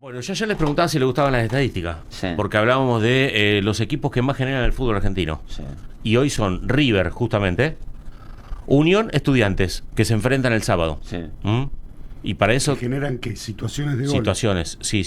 Bueno, yo ayer les preguntaba si les gustaban las estadísticas, Sí. porque hablábamos de los equipos que más generan el fútbol argentino. Sí. Y hoy son River, justamente, Unión, Estudiantes, que se enfrentan el sábado. Sí. ¿Mm? Y para eso, Que generan ¿qué? Situaciones de gol. situaciones, sí.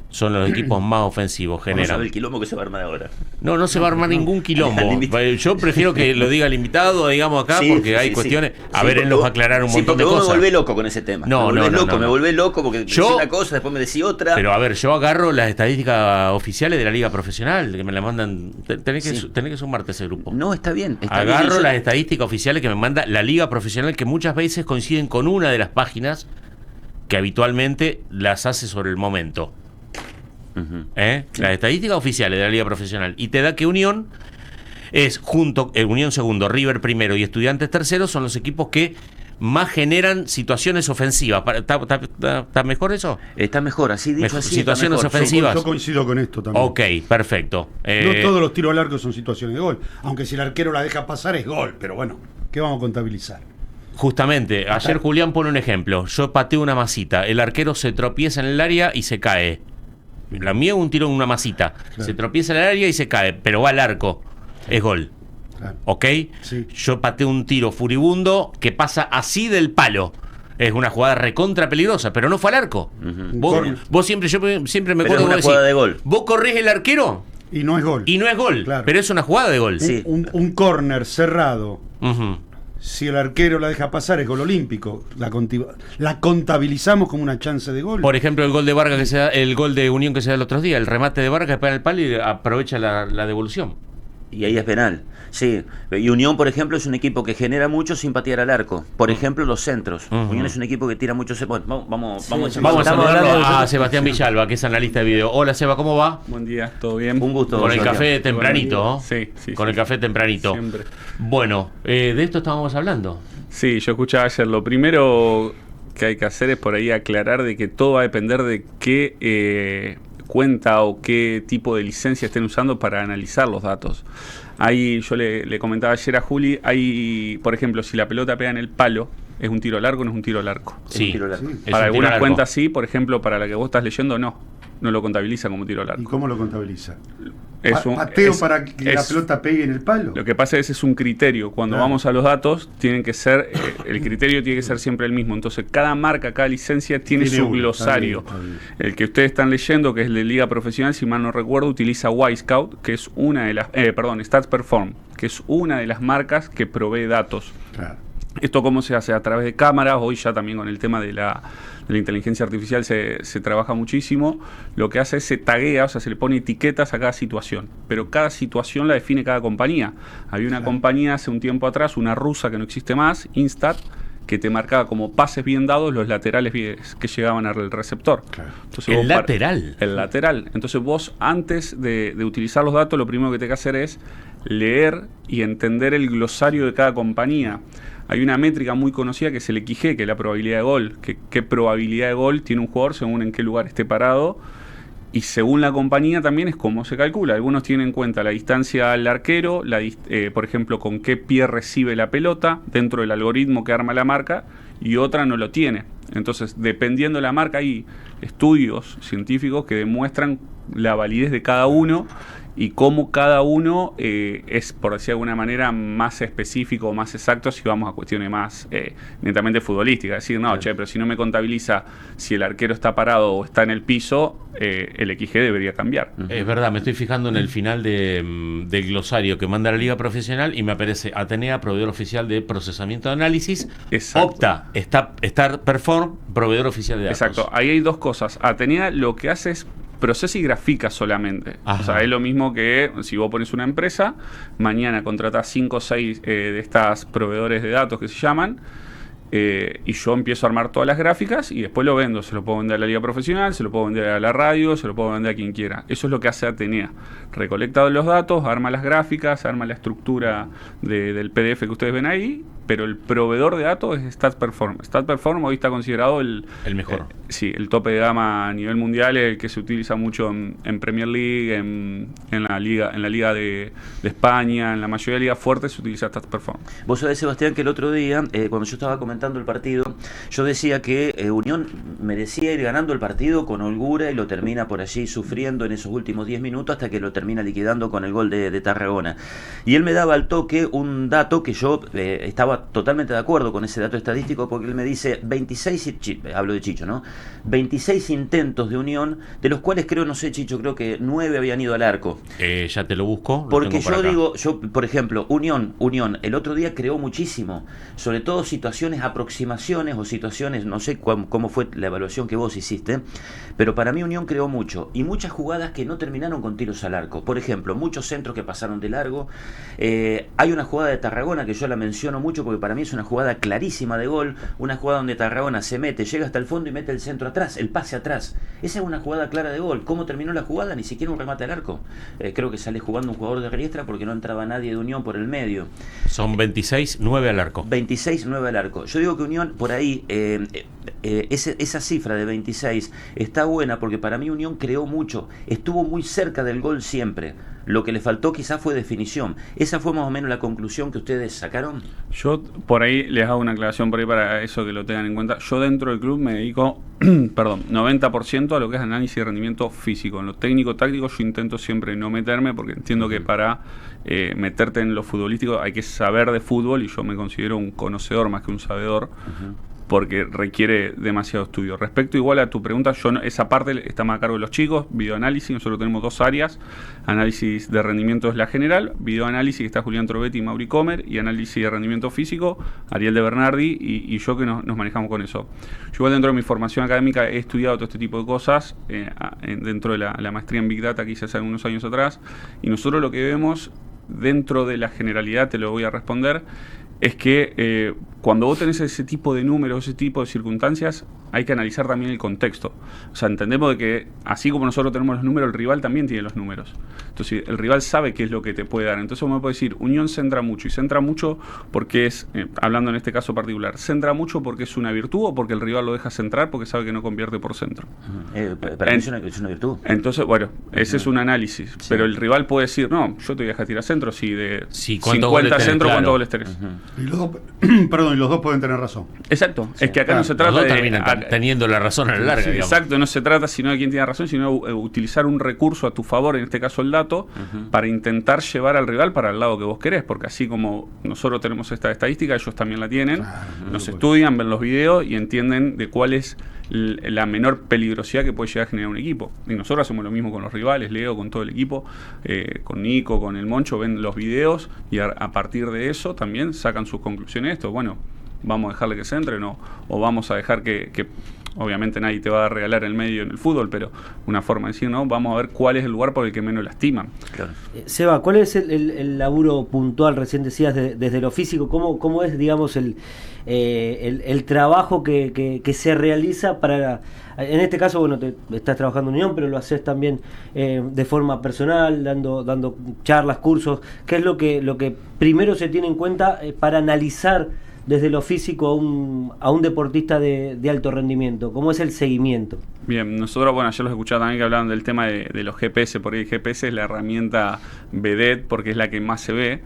Son los equipos más ofensivos, Vamos a ver generan. el quilombo que se va a armar ahora. No se va a armar ningún quilombo. Al invitado. Yo prefiero que lo diga el invitado, digamos acá, Sí, porque hay sí, cuestiones. sí. A Sí, ver, él porque nos vos- va a aclarar un sí, montón de porque vos cosas. me volvés loco con ese tema. No, Me volvés loco porque Yo- decís una cosa, después me decís otra. Pero a ver, yo agarro las estadísticas oficiales de la Liga Profesional, que me la mandan. Tenés que, Sí. tenés que sumarte a ese grupo. No, está bien. Agarro Yo- las estadísticas oficiales que me manda la Liga Profesional, que muchas veces coinciden con una de las páginas que habitualmente las hace sobre el momento. Ujú. Las estadísticas oficiales de la Liga Profesional. Y te da que Unión es junto, Unión segundo, River primero y Estudiantes tercero, son los equipos que más generan situaciones ofensivas. ¿Está mejor eso? Está mejor, así dicho Mejor, así. situaciones está mejor. ofensivas. Yo coincido con esto también. Ok, perfecto. No todos los tiros al arco son situaciones de gol. Aunque si el arquero la deja pasar es gol. Pero bueno, ¿qué vamos a contabilizar? Justamente, ayer Julián pone un ejemplo. Yo pateo una masita, el arquero se tropieza en el área y se cae. La mía es un tiro en una masita. Claro. Se tropieza en el área y se cae, pero va al arco. Es gol. Claro. ¿Ok? Sí. Yo pateo un tiro furibundo que pasa así del palo. Es una jugada recontra peligrosa, pero no fue al arco. Ujú. Vos siempre, yo siempre me Pero acuerdo es una vos jugada decís, de gol. vos corres el arquero Y no es gol. y no es gol, Claro. pero es una jugada de gol. Sí. Un córner cerrado. Ujú. Si el arquero la deja pasar es gol olímpico. La contabilizamos como una chance de gol. Por ejemplo, el gol de Vargas que se da, el gol de Unión que se da el otro día, el remate de Vargas que pega el palo y aprovecha la devolución. Y ahí es penal. Sí. Y Unión, por ejemplo, es un equipo que genera mucho sin patear al arco. Por ejemplo, los centros. Ujú. Unión es un equipo que tira mucho. Bueno, vamos Vamos a estamos saludarlo hablando a de- Sebastián Villalba, que es analista de video. Hola Seba, ¿cómo va? Buen día, ¿todo bien? Un gusto. Con el Sebastián. café tempranito, ¿no? Sí. Con el café tempranito. Siempre. Bueno, de esto estábamos hablando. Sí, yo escuchaba ayer. Lo primero que hay que hacer es por ahí aclarar de que todo va a depender de qué cuenta o qué tipo de licencia estén usando para analizar los datos. Ahí yo le comentaba ayer a Juli, hay, por ejemplo, si la pelota pega en el palo, ¿es un tiro largo o no es un tiro largo? Es un tiro largo. Sí. Es un Para tiro algunas largo. cuentas sí, por ejemplo, para la que vos estás leyendo no lo contabiliza como tiro ¿Y largo. cómo lo contabiliza? Es Para que la pelota pegue en el palo. Lo que pasa es que ese es un criterio. Cuando Claro. vamos a los datos, tienen que ser, el criterio tiene que ser siempre el mismo. Entonces, cada marca, cada licencia tiene Tiene su uno, glosario. está bien. El que ustedes están leyendo, que es de Liga Profesional, si mal no recuerdo, utiliza Wisecout, que es una de las, Stats Perform, que es una de las marcas que provee datos. Claro. ¿Esto cómo se hace? A través de cámaras. Hoy ya también con el tema de la inteligencia artificial se trabaja muchísimo. Lo que hace es se taguea, o sea, se le pone etiquetas a cada situación. Pero cada situación la define cada compañía. Había una compañía hace un tiempo atrás, una rusa que no existe más, Instat, que te marcaba como pases bien dados los laterales que llegaban al receptor. Claro. Entonces El vos lateral. El lateral. Entonces vos, antes de utilizar los datos, lo primero que tenés que hacer es leer y entender el glosario de cada compañía. Hay una métrica muy conocida que es el XG, que es la probabilidad de gol. ¿Qué probabilidad de gol tiene un jugador según en qué lugar esté parado? Y según la compañía también es cómo se calcula. Algunos tienen en cuenta la distancia al arquero, por ejemplo, con qué pie recibe la pelota dentro del algoritmo que arma la marca, y otra no lo tiene. Entonces, dependiendo de la marca, hay estudios científicos que demuestran la validez de cada uno y cómo cada uno es, por decir de alguna manera, más específico o más exacto si vamos a cuestiones más netamente futbolísticas. Es decir, no, che, pero si no me contabiliza si el arquero está parado o está en el piso, el XG debería cambiar. Es verdad, me estoy fijando en el final del glosario que manda la Liga Profesional y me aparece Atenea, proveedor oficial de procesamiento de análisis. Exacto. Opta, Star Perform, proveedor oficial de datos. Exacto, ahí hay dos cosas. Atenea lo que hace es procesa y grafica solamente. Ajá. O sea, es lo mismo que si vos pones una empresa, mañana contratás 5 o 6 de estas proveedores de datos que se llaman, y yo empiezo a armar todas las gráficas y después lo vendo. Se lo puedo vender a la Liga Profesional, se lo puedo vender a la radio, se lo puedo vender a quien quiera. Eso es lo que hace Atenea. Recolecta los datos, arma las gráficas, arma la estructura del PDF que ustedes ven ahí pero el proveedor de datos es StatPerform. StatPerform hoy está considerado el mejor. Sí, el tope de gama a nivel mundial, el que se utiliza mucho en Premier League, en la liga de España, en la mayoría de ligas fuertes se utiliza StatPerform. Vos sabés, Sebastián, que el otro día, cuando yo estaba comentando el partido, yo decía que Unión merecía ir ganando el partido con holgura y lo termina por allí sufriendo en esos últimos 10 minutos hasta que lo termina liquidando con el gol de Tarragona. Y él me daba al toque un dato que yo estaba totalmente de acuerdo con ese dato estadístico, porque él me dice 26, hablo de Chicho, ¿no? 26 intentos de Unión, de los cuales creo, no sé, Chicho, creo que 9 habían ido al arco. Ya te lo busco. Porque yo digo, por ejemplo, Unión, el otro día creó muchísimo, sobre todo situaciones, aproximaciones o situaciones, no sé cómo fue la evaluación que vos hiciste, pero para mí Unión creó mucho, y muchas jugadas que no terminaron con tiros al arco. Por ejemplo, muchos centros que pasaron de largo. Hay una jugada de Tarragona que yo la menciono mucho porque para mí es una jugada clarísima de gol, una jugada donde Tarragona se mete, llega hasta el fondo y mete el centro atrás, el pase atrás. Esa es una jugada clara de gol. ¿Cómo terminó la jugada? Ni siquiera un remate al arco. Creo que sale jugando un jugador de Riestra porque no entraba nadie de Unión por el medio. Son 26, 9 al arco. 26, 9 al arco. Yo digo que Unión por ahí, esa cifra de 26 está buena porque para mí Unión creó mucho, estuvo muy cerca del gol siempre. Lo que le faltó quizás fue definición. ¿Esa fue más o menos la conclusión que ustedes sacaron? Yo por ahí les hago una aclaración por ahí para eso que lo tengan en cuenta. Yo dentro del club me dedico, 90% a lo que es análisis de rendimiento físico. En lo técnico-táctico yo intento siempre no meterme porque entiendo que para meterte en lo futbolístico hay que saber de fútbol y yo me considero un conocedor más que un sabedor. Porque requiere demasiado estudio. Respecto igual a tu pregunta, esa parte está más a cargo de los chicos, videoanálisis, nosotros tenemos 2 áreas, análisis de rendimiento es la general, videoanálisis que está Julián Trovetti y Mauri Comer, y análisis de rendimiento físico, Ariel de Bernardi y yo que nos manejamos con eso. Yo igual dentro de mi formación académica he estudiado todo este tipo de cosas, dentro de la maestría en Big Data que hice hace algunos años atrás, y nosotros lo que vemos dentro de la generalidad, te lo voy a responder, es que cuando vos tenés ese tipo de números, ese tipo de circunstancias, hay que analizar también el contexto. O sea, entendemos de que así como nosotros tenemos los números, el rival también tiene los números. Entonces, el rival sabe qué es lo que te puede dar. Entonces, uno puede decir, Unión centra mucho. Y centra mucho porque es, hablando en este caso particular, centra mucho porque es una virtud o porque el rival lo deja centrar porque sabe que no convierte por centro. Para mí es una virtud. Entonces, bueno, ese es un análisis. Sí. Pero el rival puede decir, no, yo te voy a dejar tirar centro. Si de 50 centros, claro. ¿Cuántos goles tenés? Y los dos, perdón, y los dos pueden tener razón. Exacto. Sí. Es que acá no se trata de teniendo la razón a la larga. Sí, exacto, no se trata sino de quién tiene razón, sino de utilizar un recurso a tu favor, en este caso el dato, para intentar llevar al rival para el lado que vos querés, porque así como nosotros tenemos esta estadística, ellos también la tienen, nos estudian, ven los videos y entienden de cuál es la menor peligrosidad que puede llegar a generar un equipo. Y nosotros hacemos lo mismo con los rivales, Leo, con todo el equipo, con Nico, con el Moncho, ven los videos y a partir de eso también sacan sus conclusiones. Esto, bueno, vamos a dejarle que se entre, no, o vamos a dejar que obviamente nadie te va a regalar el medio en el fútbol, pero una forma de decir, no, vamos a ver cuál es el lugar por el que menos lastiman. Claro. Seba, ¿cuál es el laburo puntual, recién decías, desde lo físico? ¿Cómo es, digamos, el trabajo que se realiza para... En este caso, bueno, estás trabajando en Unión, pero lo haces también de forma personal, dando charlas, cursos. ¿Qué es lo que primero se tiene en cuenta para analizar desde lo físico a un deportista de alto rendimiento? ¿Cómo es el seguimiento? Bien, nosotros, bueno, ayer los escuchaba también que hablaban del tema de los GPS, por ahí el GPS es la herramienta vedette porque es la que más se ve.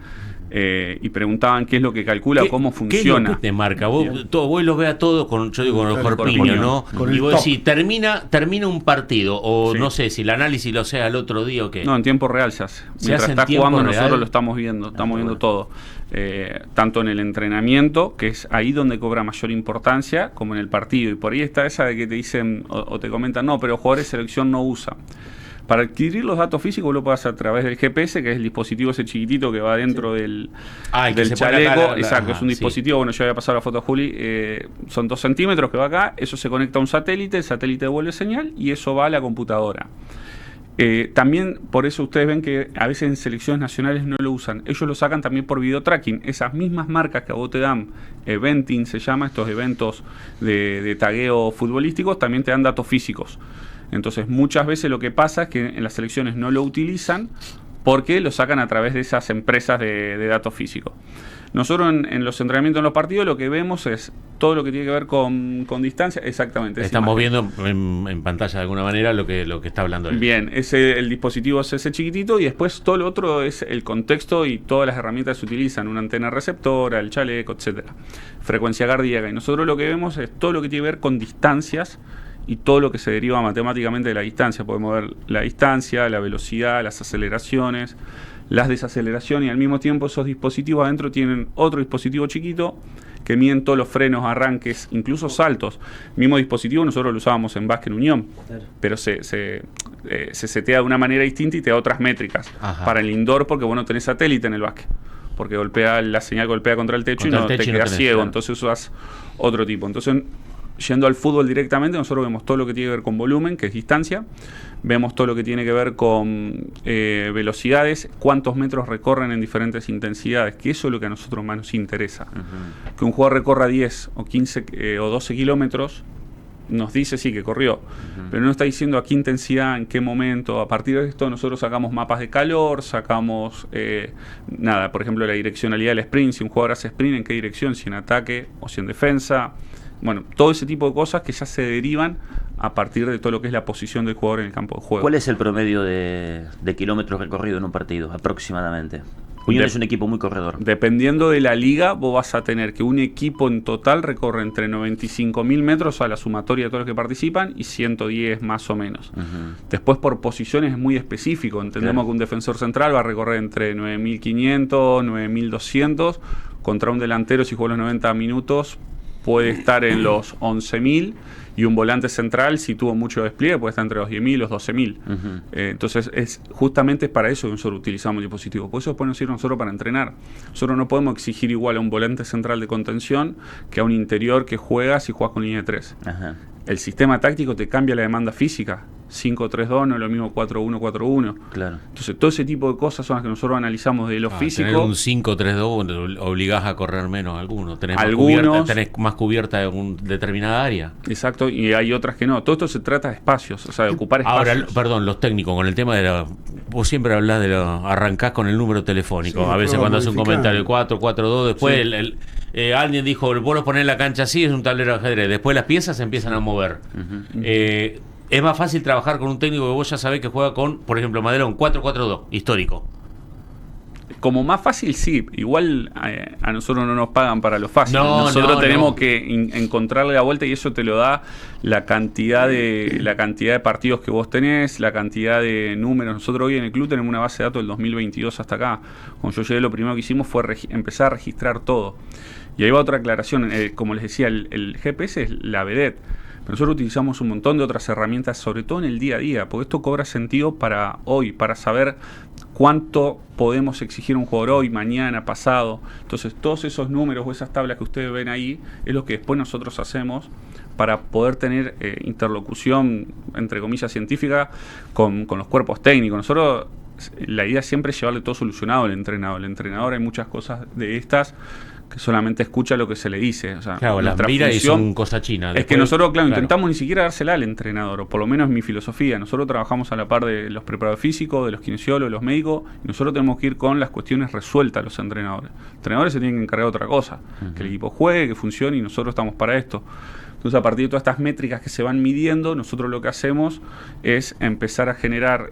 Y preguntaban qué es lo que calcula, cómo funciona. ¿Qué es lo que te marca? Vos lo veas todo con los corpiños, ¿no? Y vos decís, termina un partido, o sí. No sé, si el análisis lo sea el otro día o qué. No, en tiempo real se hace. Mientras está jugando nosotros lo estamos viendo, estamos viendo todo. Tanto en el entrenamiento, que es ahí donde cobra mayor importancia, como en el partido. Y por ahí está esa de que te dicen, o te comentan, no, pero jugadores de selección no usan. Para adquirir los datos físicos lo puedes hacer a través del GPS, que es el dispositivo ese chiquitito que va dentro del chaleco. Exacto, es un dispositivo, bueno, yo había pasado la foto a Juli, son 2 centímetros que va acá, eso se conecta a un satélite, el satélite devuelve señal y eso va a la computadora. También por eso ustedes ven que a veces en selecciones nacionales no lo usan, ellos lo sacan también por video tracking, esas mismas marcas que a vos te dan, eventing se llama, estos eventos de tagueo futbolísticos, también te dan datos físicos. Entonces muchas veces lo que pasa es que en las selecciones no lo utilizan porque lo sacan a través de esas empresas de datos físicos. Nosotros en los entrenamientos, en los partidos, lo que vemos es todo lo que tiene que ver con distancia. Exactamente. Estamos viendo en pantalla de alguna manera lo que está hablando él. Bien, el dispositivo es ese chiquitito y después todo lo otro es el contexto y todas las herramientas que se utilizan, una antena receptora, el chaleco, etcétera, frecuencia cardíaca. Y nosotros lo que vemos es todo lo que tiene que ver con distancias y todo lo que se deriva matemáticamente de la distancia. Podemos ver la distancia, la velocidad, las aceleraciones, las desaceleraciones, y al mismo tiempo esos dispositivos adentro tienen otro dispositivo chiquito que miden todos los frenos, arranques, incluso saltos. El mismo dispositivo nosotros lo usábamos en básquet en Unión, pero se setea de una manera distinta y te da otras métricas. Ajá. Para el indoor, porque vos no tenés satélite en el básquet, porque la señal golpea contra el techo y no te quedas ciego, claro. Entonces usas otro tipo. Entonces, yendo al fútbol directamente, nosotros vemos todo lo que tiene que ver con volumen, que es distancia, vemos todo lo que tiene que ver con velocidades, cuántos metros recorren en diferentes intensidades, que eso es lo que a nosotros más nos interesa. Uh-huh. Que un jugador recorra 10 o 15 o 12 kilómetros, nos dice sí que corrió, pero no está diciendo a qué intensidad, en qué momento. A partir de esto nosotros sacamos mapas de calor, sacamos por ejemplo la direccionalidad del sprint, si un jugador hace sprint, en qué dirección, si en ataque o si en defensa. Bueno, todo ese tipo de cosas que ya se derivan a partir de todo lo que es la posición del jugador en el campo de juego. ¿Cuál es el promedio de kilómetros recorridos en un partido, aproximadamente? Unión es un equipo muy corredor. Dependiendo de la liga, vos vas a tener que un equipo en total recorre entre 95.000 metros a la sumatoria de todos los que participan y 110 más o menos. Uh-huh. Después por posiciones es muy específico. Entendemos que un defensor central va a recorrer entre 9.500, 9.200, contra un delantero, si juega los 90 minutos, puede estar en los 11.000, y un volante central, si tuvo mucho despliegue, puede estar entre los 10.000 y los 12.000. Uh-huh. Entonces, justamente para eso que nosotros utilizamos el dispositivo. Por eso podemos ir nosotros para entrenar. Nosotros no podemos exigir igual a un volante central de contención que a un interior que juega si juegas con línea de 3. Uh-huh. El sistema táctico te cambia la demanda física. 5-3-2 no es lo mismo 4-1-4-1. Claro. Entonces, todo ese tipo de cosas son las que nosotros analizamos de lo físico. Tener un 5-3-2 obligás a correr menos algunos. Tenés más cubierta de una determinada área. Exacto, y hay otras que no. Todo esto se trata de espacios, o sea, de ocupar espacios. Ahora, perdón, los técnicos, con el tema de vos siempre hablás arrancás con el número telefónico. Sí, a veces cuando hace un comentario 4-4-2, después sí. Alguien dijo, vos lo ponés en la cancha así, es un tablero de ajedrez. Después las piezas se empiezan a mover. Uh-huh. Es más fácil trabajar con un técnico que vos ya sabés que juega con, por ejemplo, Madelón, 4-4-2, histórico. Como más fácil, sí. Igual a nosotros no nos pagan para lo fácil. Nosotros tenemos que encontrarle la vuelta, y eso te lo da la cantidad de partidos que vos tenés, la cantidad de números. Nosotros hoy en el club tenemos una base de datos del 2022 hasta acá. Cuando yo llegué, lo primero que hicimos fue empezar a registrar todo. Y ahí va otra aclaración. Como les decía, el GPS es la vedette. Pero nosotros utilizamos un montón de otras herramientas, sobre todo en el día a día, porque esto cobra sentido para hoy, para saber cuánto podemos exigir a un jugador hoy, mañana, pasado. Entonces, todos esos números o esas tablas que ustedes ven ahí es lo que después nosotros hacemos para poder tener interlocución, entre comillas, científica con los cuerpos técnicos. Nosotros, la idea siempre es llevarle todo solucionado al entrenador. El entrenador, hay muchas cosas de estas que solamente escucha lo que se le dice. O sea, claro, las mira y son cosa china. Es que nosotros, intentamos ni siquiera dársela al entrenador, o por lo menos es mi filosofía. Nosotros trabajamos a la par de los preparadores físicos, de los kinesiólogos, de los médicos, y nosotros tenemos que ir con las cuestiones resueltas a los entrenadores. Los entrenadores se tienen que encargar de otra cosa, que el equipo juegue, que funcione, y nosotros estamos para esto. Entonces, a partir de todas estas métricas que se van midiendo, nosotros lo que hacemos es empezar a generar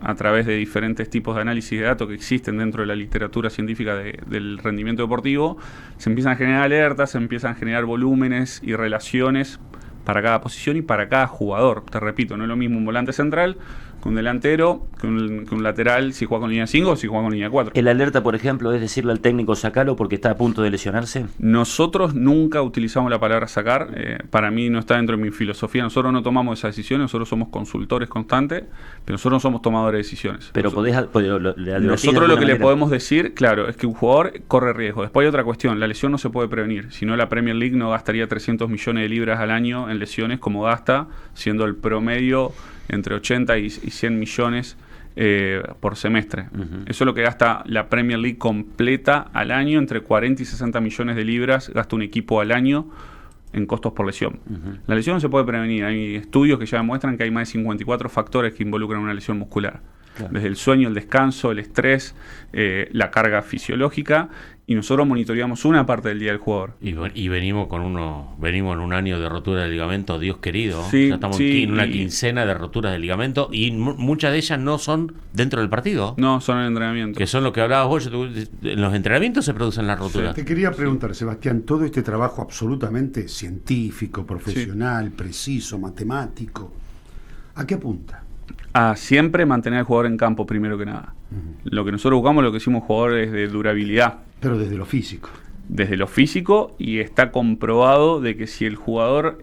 a través de diferentes tipos de análisis de datos que existen dentro de la literatura científica del rendimiento deportivo, se empiezan a generar alertas, se empiezan a generar volúmenes y relaciones para cada posición y para cada jugador. Te repito, no es lo mismo un volante central que un delantero, que un lateral si juega con línea 5 o si juega con línea 4. ¿El alerta, por ejemplo, es decirle al técnico sacalo porque está a punto de lesionarse? Nosotros nunca utilizamos la palabra sacar. Para mí no está dentro de mi filosofía. Nosotros no tomamos esas decisiones. Nosotros somos consultores constantes, pero nosotros no somos tomadores de decisiones. Pero nosotros lo que le podemos decir, claro, es que un jugador corre riesgo. Después hay otra cuestión. La lesión no se puede prevenir. Si no, la Premier League no gastaría 300 millones de libras al año en lesiones como gasta, siendo el promedio entre 80 y 100 millones por semestre. Uh-huh. Eso es lo que gasta la Premier League completa al año, entre 40 y 60 millones de libras gasta un equipo al año en costos por lesión. Uh-huh. La lesión no se puede prevenir. Hay estudios que ya demuestran que hay más de 54 factores que involucran una lesión muscular. Claro. Desde el sueño, el descanso, el estrés, la carga fisiológica, y nosotros monitoreamos una parte del día del jugador. Y venimos en un año de rotura de ligamento, Dios querido. Sí, Ya estamos sí, en una y- quincena de roturas de ligamento y muchas de ellas no son dentro del partido. No, son en entrenamiento. Que son lo que hablabas vos. En los entrenamientos se producen las roturas. Te quería preguntar, Sebastián, todo este trabajo absolutamente científico, profesional, preciso, matemático, ¿a qué apunta? A siempre mantener al jugador en campo, primero que nada. Lo que nosotros buscamos, lo que decimos jugadores de durabilidad, Pero desde lo físico. desde lo físico, y está comprobado de que si el jugador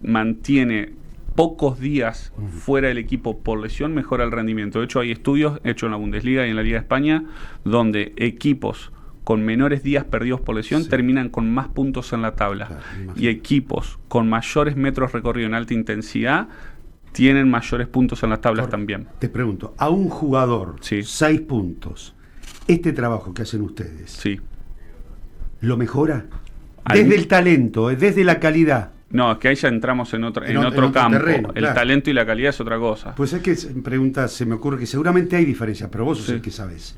mantiene pocos días fuera del equipo por lesión, mejora el rendimiento. De hecho, hay estudios hechos en la Bundesliga y en la Liga de España donde equipos con menores días perdidos por lesión terminan con más puntos en la tabla. Claro, me imagino. Y equipos con mayores metros recorridos en alta intensidad tienen mayores puntos en las tablas también. Te pregunto, a un jugador, Sí. 6 puntos, este trabajo que hacen ustedes, Sí. ¿lo mejora? Al- Desde el talento, desde la calidad. No, es que ahí ya entramos en otro, En en otro otro campo. terreno, El claro. talento y la calidad es otra cosa. Pues es que se me ocurre que seguramente hay diferencias, pero vos sos Sí. el que sabes.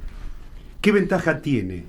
¿Qué ventaja tiene,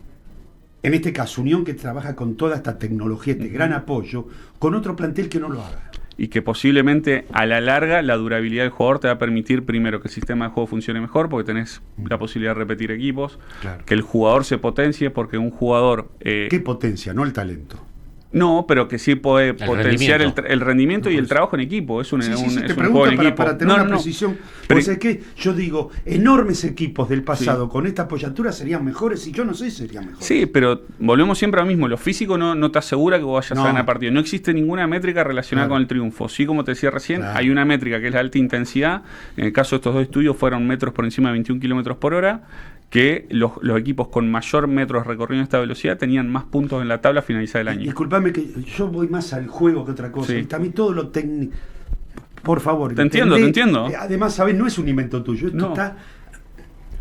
en este caso, Unión, que trabaja con toda esta tecnología, este gran apoyo, con otro plantel que no lo haga? Y que posiblemente a la larga la durabilidad del jugador te va a permitir primero que el sistema de juego funcione mejor, porque tenés la posibilidad de repetir equipos, Claro. que el jugador se potencie, porque un jugador... ¿Qué potencia, no el talento? No, pero que sí puede potenciar rendimiento. el rendimiento y el trabajo en equipo. Es un, Sí, sí, un- sí, es te un pregunto juego en para, equipo. para tener No, una no, no. precisión. Pero- Pues es que yo digo, enormes equipos del pasado con esta apoyatura serían mejores y yo no sé si serían mejores. Sí, pero volvemos siempre a lo mismo. Lo físico no te asegura que vos vayas No. a ganar partido. No existe ninguna métrica relacionada Claro. con el triunfo. Sí, como te decía recién, Claro. hay una métrica que es la alta intensidad. En el caso de estos dos estudios fueron metros por encima de 21 kilómetros por hora, que los equipos con mayor metros recorridos en esta velocidad tenían más puntos en la tabla a finalizar el año. Disculpame que yo voy más al juego que otra cosa. Sí. ¿Viste? A mí todo lo técnico. Por favor. Te entiendo, te entiendo. Además, ¿sabes? No es un invento tuyo. Esto No. está.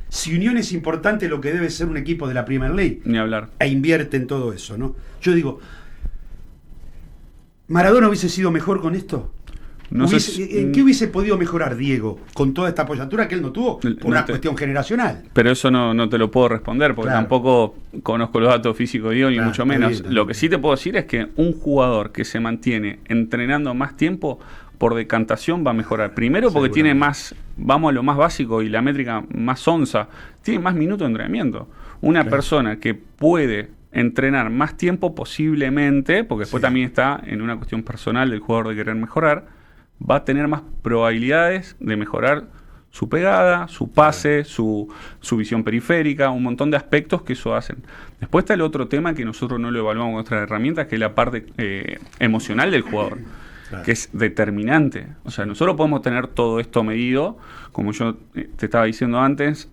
Si Unión es importante, lo que debe ser un equipo de la Premier League. Ni hablar. E invierte en todo eso, ¿no? Yo digo, ¿Maradona hubiese sido mejor con esto? No sé si- ¿En qué hubiese podido mejorar Diego con toda esta apoyatura que él no tuvo? Por No una te- cuestión generacional. Pero eso no te lo puedo responder, porque Claro. tampoco conozco los datos físicos de Diego, ni Claro, mucho está menos. bien, está Lo bien. que sí te puedo decir es que un jugador que se mantiene entrenando más tiempo, por decantación va a mejorar. Primero porque Seguramente. tiene más, vamos a lo más básico y la métrica más onza, tiene más minutos de entrenamiento. Una Claro. persona que puede entrenar más tiempo posiblemente, porque después Sí. también está en una cuestión personal del jugador de querer mejorar, va a tener más probabilidades de mejorar su pegada, su pase, su visión periférica, un montón de aspectos que eso hacen. Después está el otro tema que nosotros no lo evaluamos con nuestras herramientas, que es la parte emocional del jugador, Claro. que es determinante. O sea, nosotros podemos tener todo esto medido, como yo te estaba diciendo antes,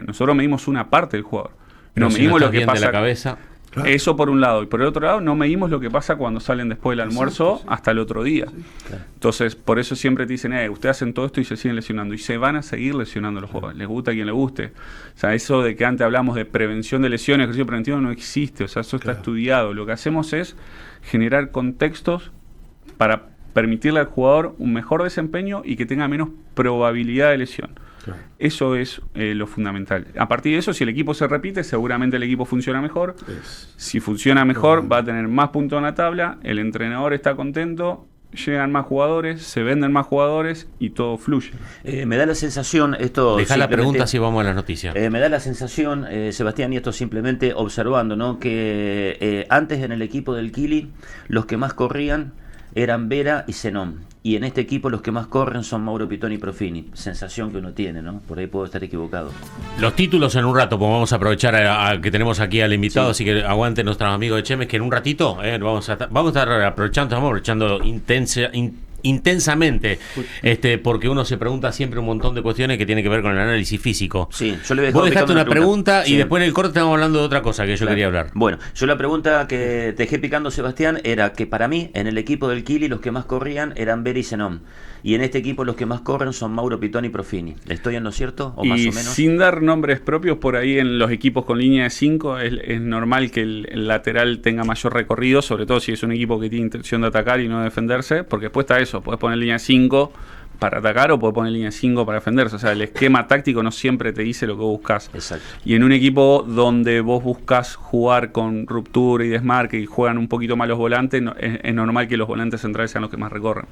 nosotros medimos una parte del jugador. Pero No si medimos no lo estás que bien de pasa. la cabeza. Claro. Eso por un lado. Y por el otro lado, no medimos lo que pasa cuando salen después del almuerzo Exacto, sí. hasta el otro día. Claro. Entonces, por eso siempre te dicen, ustedes hacen todo esto y se siguen lesionando. Y se van a seguir lesionando los jugadores. Les gusta a quien le guste. O sea, eso de que antes hablamos de prevención de lesiones, ejercicio preventivo, no existe. O sea, eso está Claro. estudiado. Lo que hacemos es generar contextos para permitirle al jugador un mejor desempeño y que tenga menos probabilidad de lesión. Claro. Eso es lo fundamental. A partir de eso, si el equipo se repite, seguramente el equipo funciona mejor. Si funciona mejor, va a tener más puntos en la tabla, el entrenador está contento, llegan más jugadores, se venden más jugadores y todo fluye. Me da la sensación, esto Deja la simplemente- pregunta si vamos a las noticias. Me da la sensación, Sebastián, y esto simplemente observando, ¿no? Que antes en el equipo del Kili los que más corrían eran Vera y Zenón. Y en este equipo los que más corren son Mauro Pitoni y Profini. Sensación que uno tiene, ¿no? Por ahí puedo estar equivocado. Los títulos en un rato, pues vamos a aprovechar a que tenemos aquí al invitado, Sí. así que aguanten nuestros amigos de Chemes, que en un ratito vamos a estar aprovechando, estamos aprovechando intensamente, porque uno se pregunta siempre un montón de cuestiones que tienen que ver con el análisis físico. Sí, yo le voy a dejar Vos dejaste picando una pregunta y Sí. después en el corte estamos hablando de otra cosa que yo Claro. quería hablar. Bueno, yo la pregunta que te dejé picando, Sebastián, era que para mí, en el equipo del Kili, los que más corrían eran Vera y Zenón. Y en este equipo los que más corren son Mauro Pitoni y Profini. ¿Estoy en lo cierto? ¿O más Y o menos? sin dar nombres propios, por ahí en los equipos con línea de 5 es normal que el lateral tenga mayor recorrido, sobre todo si es un equipo que tiene intención de atacar y no defenderse, porque después está eso, podés poner línea de 5 para atacar o podés poner línea de 5 para defenderse. O sea, el esquema táctico no siempre te dice lo que vos buscás. Exacto. Y en un equipo donde vos buscás jugar con ruptura y desmarque y juegan un poquito más los volantes, es normal que los volantes centrales sean los que más recorren.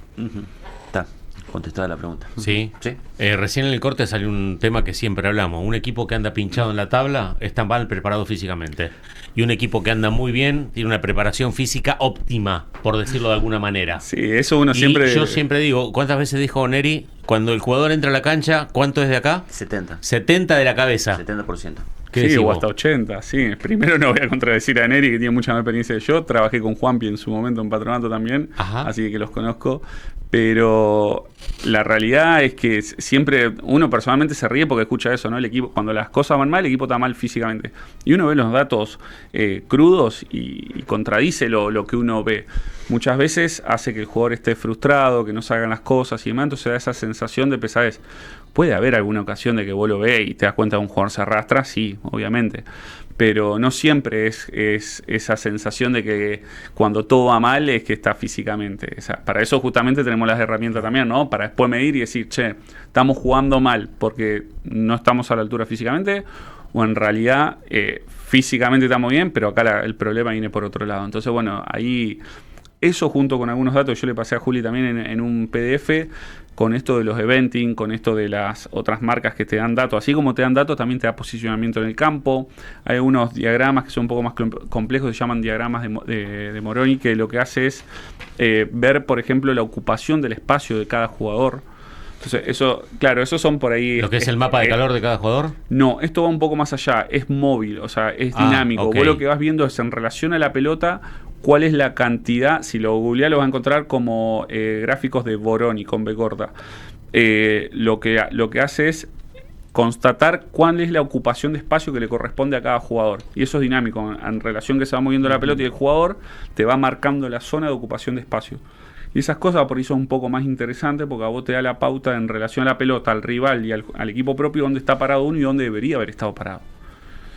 Está contestada la pregunta. Sí. Sí. Recién en el corte salió un tema que siempre hablamos. Un equipo que anda pinchado en la tabla está mal preparado físicamente. Y un equipo que anda muy bien tiene una preparación física óptima, por decirlo de alguna manera. Sí, eso uno Y siempre... yo siempre digo, ¿cuántas veces dijo Neri? Cuando el jugador entra a la cancha, ¿cuánto es de acá? 70. 70 de la cabeza. 70%. ¿Qué Sí, decís o vos? hasta 80, sí. Primero no voy a contradecir a Neri, que tiene mucha más experiencia que yo. Trabajé con Juanpi en su momento en Patronato también, Ajá. así que los conozco. Pero la realidad es que siempre uno personalmente se ríe porque escucha eso, ¿no? El equipo, cuando las cosas van mal, el equipo está mal físicamente. Y uno ve los datos crudos y contradice lo que uno ve. Muchas veces hace que el jugador esté frustrado, que no salgan las cosas y demás, entonces da esa sensación de pesadez. Puede haber alguna ocasión de que vos lo ves y te das cuenta de un jugador se arrastra, sí, obviamente. Pero no siempre es esa sensación de que cuando todo va mal es que está físicamente. O sea, para eso justamente tenemos las herramientas también, ¿no? Para después medir y decir, che, estamos jugando mal porque no estamos a la altura físicamente, o en realidad físicamente estamos bien, pero acá el problema viene por otro lado. Entonces, bueno, ahí eso junto con algunos datos, yo le pasé a Juli también en un PDF, con esto de los eventing, con esto de las otras marcas que te dan datos, así como te dan datos, también te da posicionamiento en el campo. Hay unos diagramas que son un poco más complejos, se llaman diagramas de Moroni, que lo que hace es ver, por ejemplo, la ocupación del espacio de cada jugador. Entonces, eso, claro, esos son por ahí... ¿Lo que es el mapa de calor de cada jugador? No, esto va un poco más allá, es móvil, o sea, es dinámico. Ok. Vos lo que vas viendo es en relación a la pelota, cuál es la cantidad, si lo googleás lo vas a encontrar como gráficos de Boroni con B corta. Lo que hace es constatar cuál es la ocupación de espacio que le corresponde a cada jugador. Y eso es dinámico, en relación que se va moviendo la pelota y el jugador te va marcando la zona de ocupación de espacio. Y esas cosas por ahí son un poco más interesantes porque a vos te da la pauta en relación a la pelota, al rival y al equipo propio, dónde está parado uno y dónde debería haber estado parado.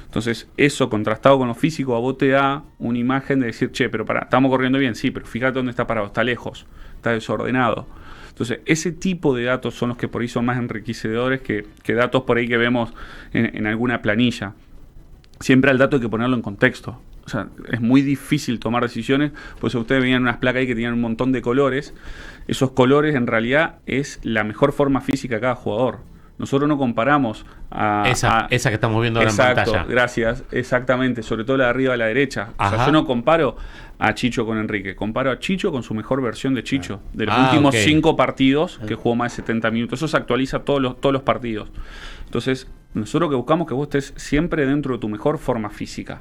Entonces, eso contrastado con lo físico, a vos te da una imagen de decir, che, pero pará, estamos corriendo bien, sí, pero fíjate dónde está parado, está lejos, está desordenado. Entonces, ese tipo de datos son los que por ahí son más enriquecedores que datos por ahí que vemos en alguna planilla. Siempre al dato hay que ponerlo en contexto. O sea, es muy difícil tomar decisiones, pues ustedes veían unas placas ahí que tenían un montón de colores. Esos colores en realidad es la mejor forma física de cada jugador. Nosotros no comparamos Esa que estamos viendo ahora en pantalla. Gracias, exactamente, sobre todo la de arriba a la derecha. O sea, Ajá. yo no comparo a Chicho con Enrique, comparo a Chicho con su mejor versión de Chicho, de los Ah, últimos ok. 5 partidos que jugó más de 70 minutos. Eso se actualiza todos los partidos. Entonces, nosotros que buscamos que vos estés siempre dentro de tu mejor forma física.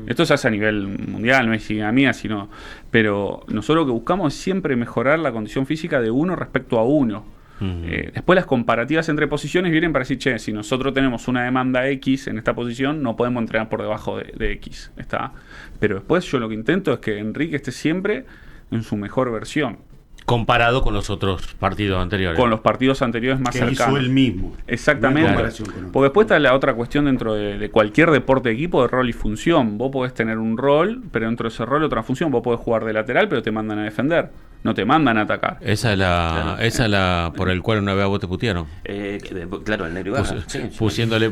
Esto se hace a nivel mundial, no es idea mía, sino... Pero nosotros lo que buscamos es siempre mejorar la condición física de uno respecto a uno. Después las comparativas entre posiciones vienen para decir, che, si nosotros tenemos una demanda X en esta posición, no podemos entrenar por debajo de X. ¿Está? Pero después yo lo que intento es que Enrique esté siempre en su mejor versión. Comparado con los otros partidos anteriores. Con los partidos anteriores más Que cercanos. hizo él mismo. Exactamente. No hay comparación con otro. Porque después está la otra cuestión dentro de cualquier deporte de equipo de rol y función. Vos podés tener un rol, pero dentro de ese rol otra función. Vos podés jugar de lateral, pero te mandan a defender. No te mandan a atacar. Esa es la por el cual una vez a vos te putearon. Claro, el negro Ibarra.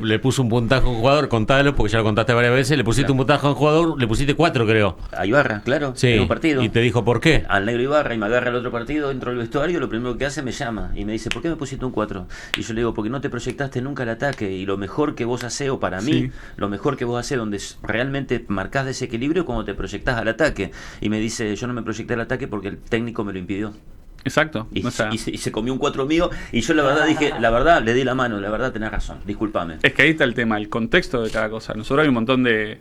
Le puso un puntaje a un jugador, contalo, porque ya lo contaste varias veces, le pusiste un puntaje a un jugador, le pusiste 4, creo. A Ibarra, claro, Sí. en un partido. Y te dijo por qué. Al negro Ibarra y me agarra el otro partido, entro al vestuario, lo primero que hace me llama y me dice, ¿por qué me pusiste un 4? Y yo le digo, porque no te proyectaste nunca al ataque y lo mejor que vos hacés, o para mí, Sí. lo mejor que vos hacés donde realmente marcás desequilibrio cuando te proyectás al ataque. Y me dice, yo no me proyecté al ataque porque el técnico me lo impidió. Exacto. Y, O sea, y se comió un 4 mío y yo la verdad dije, la verdad, le di la mano, la verdad tenés razón, discúlpame. es que ahí está el tema, el contexto de cada cosa. Nosotros hay un montón de...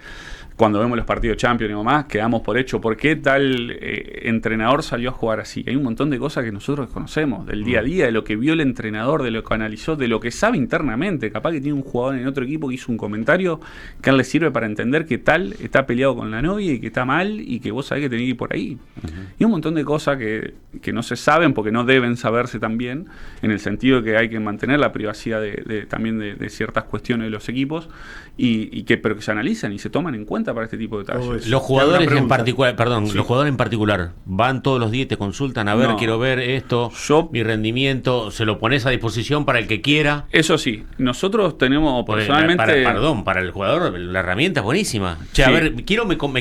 Cuando vemos los partidos Champions y demás, quedamos por hecho. ¿Por qué tal entrenador salió a jugar así? Hay un montón de cosas que nosotros desconocemos, del día a día, de lo que vio el entrenador, de lo que analizó, de lo que sabe internamente. Capaz que tiene un jugador en otro equipo que hizo un comentario que a él le sirve para entender que tal está peleado con la novia y que está mal y que vos sabés que tenés que ir por ahí. Y un montón de cosas que no se saben porque no deben saberse también, en el sentido de que hay que mantener la privacidad también de ciertas cuestiones de los equipos, pero que se analizan y se toman en cuenta. cuenta para este tipo de detalles. Todo eso. Los Te jugadores hago una en pregunta. particular, perdón, Sí. los jugadores en particular, van todos los días y te consultan, a ver, No. quiero ver esto, Yo- mi rendimiento, se lo pones a disposición para el que quiera. Eso sí, nosotros tenemos Porque personalmente... para el jugador, la herramienta es buenísima. Che, a Sí. ver, me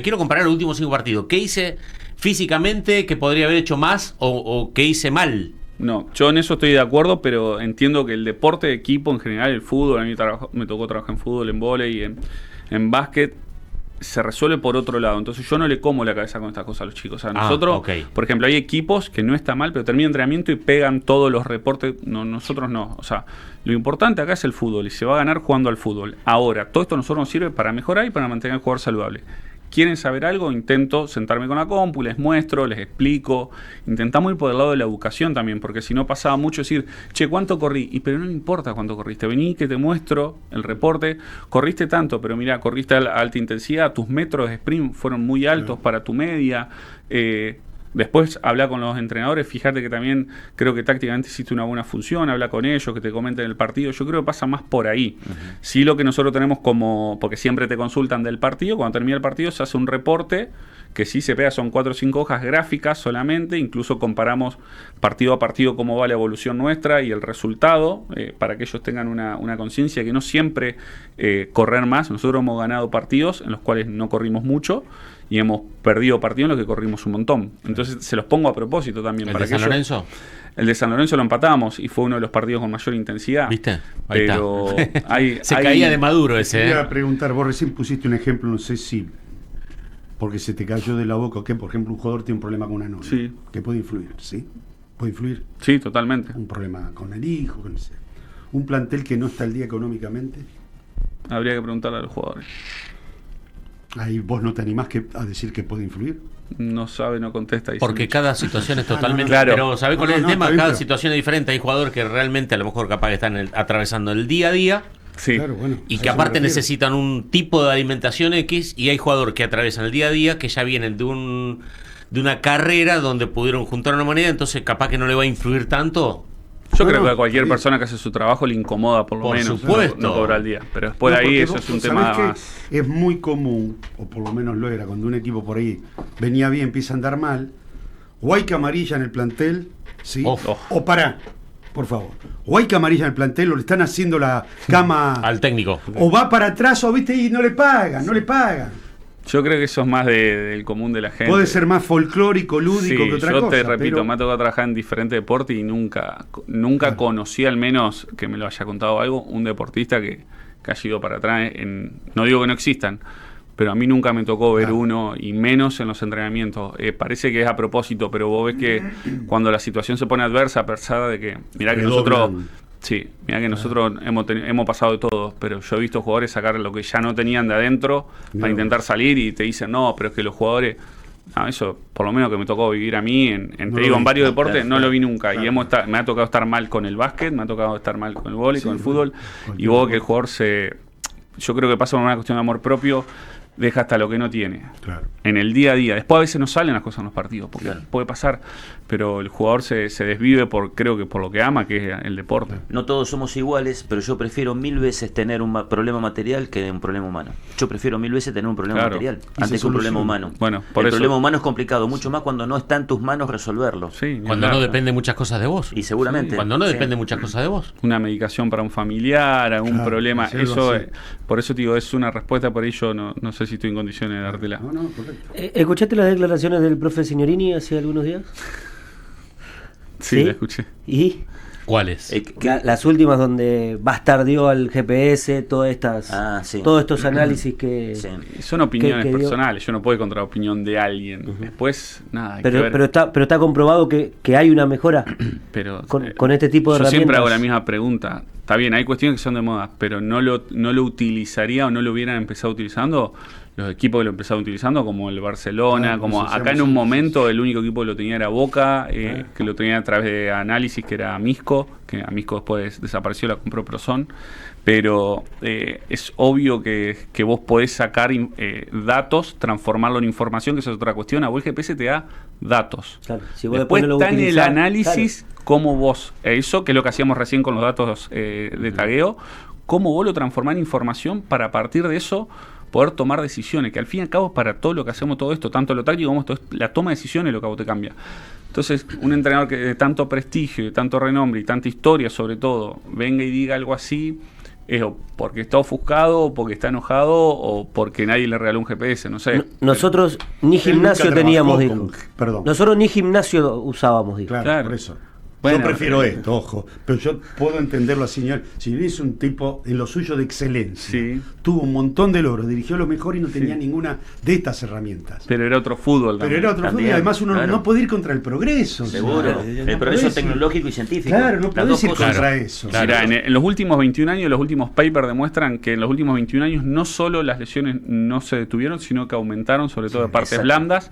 quiero comparar los últimos 5 partidos. ¿Qué hice físicamente que podría haber hecho más o qué hice mal? No, yo en eso estoy de acuerdo, pero entiendo que el deporte de equipo en general, el fútbol, a mí me tocó trabajar en fútbol, en vóley, en básquet, se resuelve por otro lado. Entonces yo no le como la cabeza con estas cosas a los chicos. O sea, nosotros, ok. por ejemplo, hay equipos que no está mal, pero terminan entrenamiento y pegan todos los reportes. No, nosotros no. O sea, lo importante acá es el fútbol y se va a ganar jugando al fútbol. Ahora, todo esto a nosotros nos sirve para mejorar y para mantener al jugador saludable. ¿Quieren saber algo? Intento sentarme con la compu, les muestro, les explico. Intentamos ir por el lado de la educación también, porque si no pasaba mucho decir, che, ¿cuánto corrí? Pero no me importa cuánto corriste. Vení que te muestro el reporte. Corriste tanto, pero mira, corriste a alta intensidad, tus metros de sprint fueron muy altos para tu media. Después habla con los entrenadores, fíjate que también creo que tácticamente hiciste una buena función, habla con ellos, que te comenten el partido, yo creo que pasa más por ahí. Sí, lo que nosotros tenemos como, porque siempre te consultan del partido, cuando termina el partido se hace un reporte, que sí se pega, son 4 o 5 hojas gráficas solamente, incluso comparamos partido a partido cómo va la evolución nuestra y el resultado, para que ellos tengan una conciencia que no siempre correr más. Nosotros hemos ganado partidos en los cuales no corrimos mucho, y hemos perdido partidos en los que corrimos un montón. Entonces se los pongo a propósito también. ¿El para de que San Lorenzo? El de San Lorenzo lo empatamos y fue uno de los partidos con mayor intensidad. ¿Viste? Ahí Pero está. Se caía de maduro ese. Te iba a preguntar, vos recién pusiste un ejemplo, no sé si porque se te cayó de la boca o qué, por ejemplo, un jugador tiene un problema con una novia, Sí. que puede influir, ¿sí? Puede influir. Sí, totalmente. Un problema con el hijo, con un plantel que no está al día económicamente. Habría que preguntarle a los jugadores. Ahí vos no te animás a decir que puede influir. No sabe, no contesta. Porque cada situación es no, totalmente... claro. Pero ¿sabés cuál es el No, tema? está bien, Cada pero- situación es diferente. Hay jugadores que realmente a lo mejor capaz que están atravesando el día a día Sí. Claro, bueno, y a que eso me aparte refiero. necesitan un tipo de alimentación X, y hay jugadores que atraviesan el día a día que ya vienen de una carrera donde pudieron juntar una moneda, entonces capaz que no le va a influir tanto. Yo No, creo no, que a cualquier sí. persona que hace su trabajo le incomoda por lo Por menos. supuesto. No cobra al día. Pero después No, de ahí porque eso vos es un sabés tema que más... es muy común, o por lo menos lo era, cuando un equipo por ahí venía bien, empieza a andar mal, o hay camarilla en el plantel, ¿sí? Oh. O pará, por favor. O hay camarilla en el plantel, o le están haciendo la cama, Al técnico. o va para atrás, o viste, y no le pagan. Yo creo que eso es más del común de la gente. Puede ser más folclórico, lúdico Sí, que otra yo cosa. te repito, pero- me ha tocado trabajar en diferentes deportes y nunca conocí, al menos que me lo haya contado algo, un deportista que haya ido para atrás. No digo que no existan, pero a mí nunca me tocó ver uno, y menos en los entrenamientos. Parece que es a propósito, pero vos ves que cuando la situación se pone adversa, a pesar de que, mirá que Redoblan. nosotros... Sí, mira que nosotros hemos pasado de todo, pero yo he visto jugadores sacar lo que ya no tenían de adentro Mirá para intentar salir, y te dicen, no, pero es que los jugadores... No, eso por lo menos que me tocó vivir a mí, No te lo digo, en vi. varios deportes Claro, no lo vi nunca. claro. Y me ha tocado estar mal con el básquet, me ha tocado estar mal con el vóley, Sí, con el fútbol. cualquier Y vos que el deporte. jugador yo creo que pasa por una cuestión de amor propio, deja hasta lo que no tiene. Claro. En el día a día. Después a veces no salen las cosas en los partidos, porque Claro. puede pasar, pero el jugador se desvive creo que por lo que ama, que es el deporte. No todos somos iguales, pero yo prefiero 1000 veces tener un problema material que un problema humano. Yo prefiero 1000 veces tener un problema Claro. material Y antes se que un problema soluciona. humano. Bueno, por el eso- problema humano es complicado, mucho más cuando no está en tus manos resolverlo. Sí, ni Cuando hablar. no depende muchas cosas de vos. Y seguramente. Cuando no sí. depende muchas cosas de vos. Una medicación para un familiar, algún Claro, problema, hacer algo eso así. por eso te digo, es una respuesta, por ello no sé si estoy en condiciones de dártela. No, correcto. ¿Escuchaste las declaraciones del profe Signorini hace algunos días? Sí, la escuché. ¿Y? ¿Cuáles? Las últimas donde bastardeó al GPS, todas estas, Ah, sí. todos estos análisis que... Sí. Son opiniones que dio- personales, yo no puedo contra la opinión de alguien. Después, nada, hay que Pero, ver. pero está comprobado que hay una mejora Pero, con este tipo de yo herramientas. siempre hago la misma pregunta. Está bien, hay cuestiones que son de moda, pero no lo utilizaría o no lo hubieran empezado utilizando los equipos que lo empezaron utilizando, como el Barcelona, Claro, como eso acá en seamos un sinceros. momento el único equipo que lo tenía era Boca, que lo tenía a través de análisis, que era Misco, que a Misco después desapareció, la compró Prozón. Pero es obvio que vos podés sacar datos, transformarlo en información, que esa es otra cuestión. A vos el GPS te da datos. Claro, si vos Después no lo está en el utilizás, análisis cómo vos, eso que es lo que hacíamos recién con los datos de tagueo, cómo vos lo transformás en información para a partir de eso poder tomar decisiones, que al fin y al cabo es para todo lo que hacemos todo esto, tanto lo táctico como esto, la toma de decisiones lo que a vos te cambia. Entonces, un entrenador que de tanto prestigio, de tanto renombre y tanta historia sobre todo, venga y diga algo así, es o porque está ofuscado, o porque está enojado, o porque nadie le regaló un GPS, no sé. Nosotros ni gimnasio nunca teníamos, trabajó dijo. perdón. Nosotros ni gimnasio usábamos, dijo. Claro, por eso. Bueno, yo prefiero esto, ojo, pero yo puedo entenderlo así, señor. Si es un tipo en lo suyo de excelencia, Sí. tuvo un montón de logros, dirigió lo mejor y no tenía ninguna de estas herramientas. Pero era otro fútbol Pero también. era otro fútbol y También, además uno claro. no puede ir contra el progreso. Seguro, no el progreso podés ir- tecnológico y científico. Claro, no Las podés dos ir cosas. contra Claro. eso. Claro. Mirá, en los últimos 21 años, los últimos papers demuestran que en los últimos 21 años no solo las lesiones no se detuvieron, sino que aumentaron, sobre todo de partes exacto. blandas,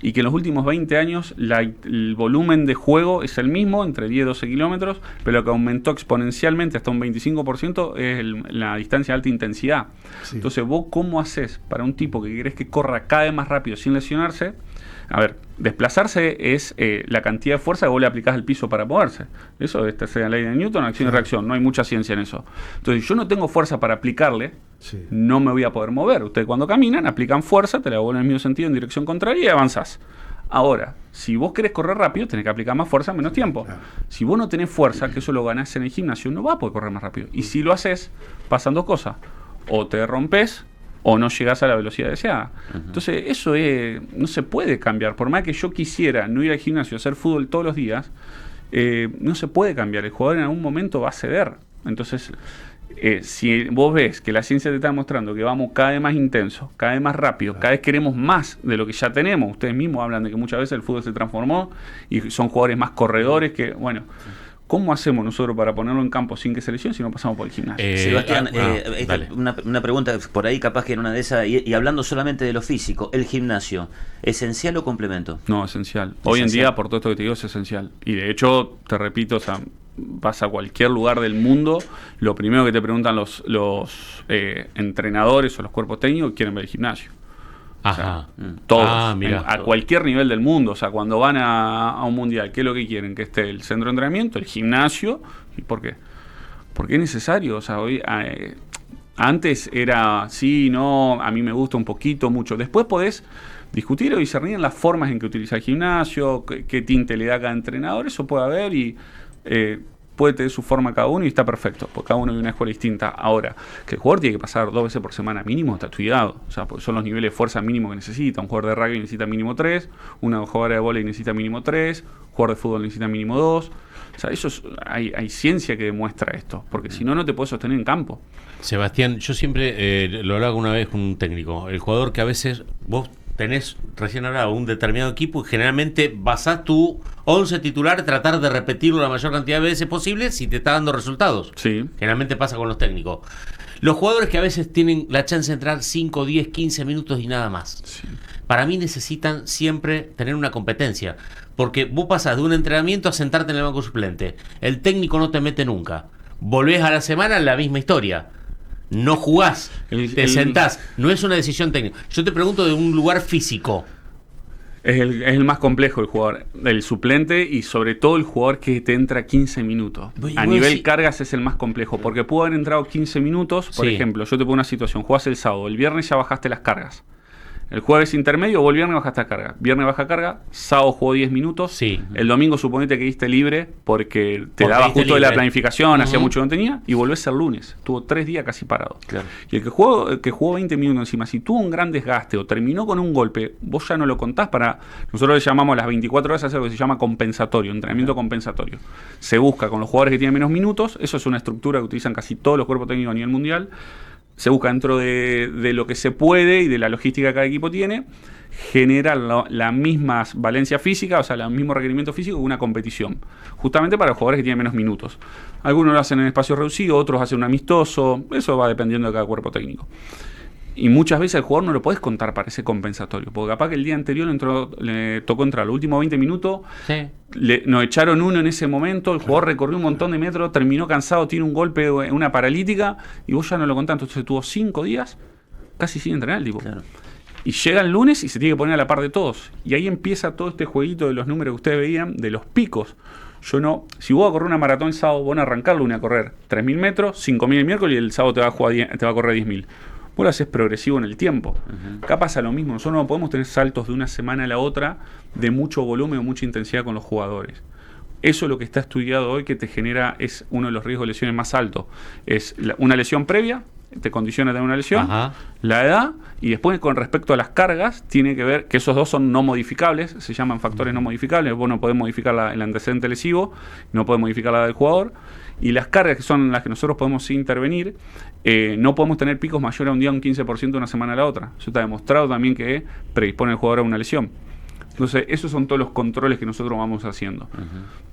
y que en los últimos 20 años el volumen de juego es el mismo, entre 10 y 12 kilómetros, pero lo que aumentó exponencialmente hasta un 25% es la distancia de alta intensidad. Sí. Entonces, vos, ¿cómo haces para un tipo que querés que corra cada vez más rápido sin lesionarse? A ver, desplazarse es la cantidad de fuerza que vos le aplicás al piso para moverse. Eso es la ley de Newton, acción y reacción. No hay mucha ciencia en eso. Entonces, yo no tengo fuerza para aplicarle, Sí. no me voy a poder mover. Ustedes cuando caminan, aplican fuerza, te la devuelven en el mismo sentido, en dirección contraria y avanzás. Ahora, si vos querés correr rápido, tenés que aplicar más fuerza en menos tiempo. Claro. Si vos no tenés fuerza, que eso lo ganás en el gimnasio, no vas a poder correr más rápido. Y si lo haces, pasan dos cosas. O te rompes o no llegás a la velocidad deseada. Entonces, eso no se puede cambiar. Por más que yo quisiera no ir al gimnasio a hacer fútbol todos los días, no se puede cambiar. El jugador en algún momento va a ceder. Entonces, si vos ves que la ciencia te está mostrando que vamos cada vez más intenso, cada vez más rápido, cada vez queremos más de lo que ya tenemos, ustedes mismos hablan de que muchas veces el fútbol se transformó y son jugadores más corredores que, bueno, ¿cómo hacemos nosotros para ponerlo en campo sin que se lesione si no pasamos por el gimnasio? Sebastián, dale. una pregunta por ahí, capaz que en una de esas, y hablando solamente de lo físico, el gimnasio, ¿esencial o complemento? No, esencial. Hoy en día, por todo esto que te digo, es esencial. Y de hecho, te repito, o sea, vas a cualquier lugar del mundo, lo primero que te preguntan los entrenadores o los cuerpos técnicos quieren ver el gimnasio. Ajá. Todos, Mira. a cualquier nivel del mundo. O sea, cuando van a un mundial, ¿qué es lo que quieren? Que esté el centro de entrenamiento, el gimnasio. ¿Y por qué? Porque es necesario. O sea, hoy antes era sí, no, a mí me gusta un poquito, mucho. Después podés discutir o discernir las formas en que utiliza el gimnasio, qué tinte le da a cada entrenador. Eso puede haber y puede tener su forma cada uno y está perfecto, porque cada uno vive una escuela distinta. Ahora, que el jugador tiene que pasar 2 veces por semana mínimo, está estudiado. O sea, porque son los niveles de fuerza mínimo que necesita. Un jugador de rugby necesita mínimo 3, una jugadora de vóley necesita mínimo 3, un jugador de fútbol necesita mínimo 2. O sea, hay ciencia que demuestra esto, porque si no, no te puedes sostener en campo. Sebastián, yo siempre lo hago una vez con un técnico. El jugador que a veces vos tenés recién hablado un determinado equipo y generalmente basás tu 11 titular, tratar de repetirlo la mayor cantidad de veces posible si te está dando resultados. Sí. Generalmente pasa con los técnicos. Los jugadores que a veces tienen la chance de entrar 5, 10, 15 minutos y nada más. Sí. Para mí necesitan siempre tener una competencia. Porque vos pasás de un entrenamiento a sentarte en el banco suplente. El técnico no te mete nunca. Volvés a la semana la misma historia. No jugás, te sentás. No es una decisión técnica. Yo te pregunto de un lugar físico. Es el más complejo el jugador, el suplente y sobre todo el jugador que te entra 15 minutos. Y A vos nivel decís- cargas es el más complejo, porque pudo haber entrado 15 minutos, por Sí. ejemplo, yo te pongo una situación, jugás el sábado, el viernes ya bajaste las cargas. El jueves intermedio, vos el viernes bajaste la carga. Viernes baja carga, sábado jugó 10 minutos. Sí. El domingo suponete que diste libre porque te Porque daba diste justo de la libre. planificación, hacía Ujú. mucho que no tenía, y volvés el lunes. Tuvo 3 días casi parado. Claro. Y el que jugó 20 minutos encima, si tuvo un gran desgaste o terminó con un golpe, vos ya no lo contás para... Nosotros le llamamos las 24 horas, hacer lo que se llama compensatorio, entrenamiento compensatorio. Se busca con los jugadores que tienen menos minutos, eso es una estructura que utilizan casi todos los cuerpos técnicos a nivel mundial. Se busca dentro de lo que se puede y de la logística que cada equipo tiene, generar la misma valencia física, o sea, el mismo requerimiento físico que una competición, justamente para los jugadores que tienen menos minutos. Algunos lo hacen en espacio reducido, otros hacen un amistoso, eso va dependiendo de cada cuerpo técnico. Y muchas veces al jugador no lo podés contar para ese compensatorio, porque capaz que el día anterior le tocó entrar los últimos 20 minutos, Sí. nos echaron uno en ese momento, el jugador recorrió un montón de metros, terminó cansado, tiene un golpe, una paralítica, y vos ya no lo contás. Entonces tuvo 5 días casi sin entrenar el tipo. Claro. Y llega el lunes y se tiene que poner a la par de todos. Y ahí empieza todo este jueguito de los números que ustedes veían, de los picos. Si vos vas a correr una maratón el sábado, van a arrancar el lunes a correr 3.000 metros, 5.000 el miércoles y el sábado te va a correr 10.000. vos lo haces progresivo en el tiempo. Acá pasa lo mismo, nosotros no podemos tener saltos de una semana a la otra de mucho volumen o mucha intensidad con los jugadores. Eso es lo que está estudiado hoy, que te genera, es uno de los riesgos de lesiones más altos. Es una lesión previa, te condiciona a tener una lesión, la edad, y después con respecto a las cargas, tiene que ver que esos dos son no modificables, se llaman factores no modificables. Vos no podés modificar el antecedente lesivo, no podés modificar la del jugador, y las cargas, que son las que nosotros podemos intervenir, no podemos tener picos mayores a un día un 15% de una semana a la otra. Eso está demostrado también que predispone al jugador a una lesión. Entonces, esos son todos los controles que nosotros vamos haciendo.